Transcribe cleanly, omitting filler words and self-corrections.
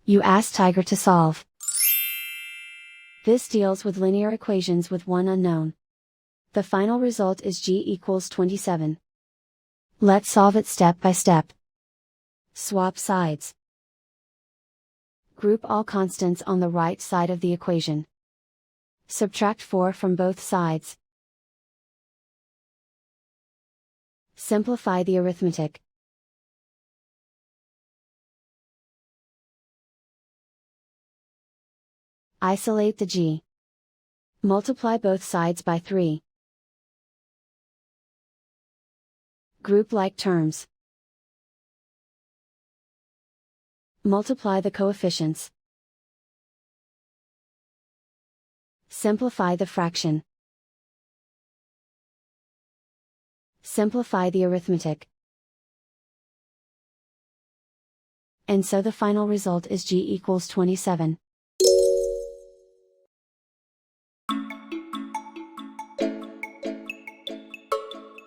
You ask Tiger to solve. This deals with linear equations with one unknown. The final result is g equals 27. Let's solve it step by step. Swap sides. Group all constants on the right side of the equation. Subtract 4 from both sides. Simplify the arithmetic. Isolate the g. Multiply both sides by 3. Group like terms. Multiply the coefficients. Simplify the fraction. Simplify the arithmetic. And so the final result is g equals 27.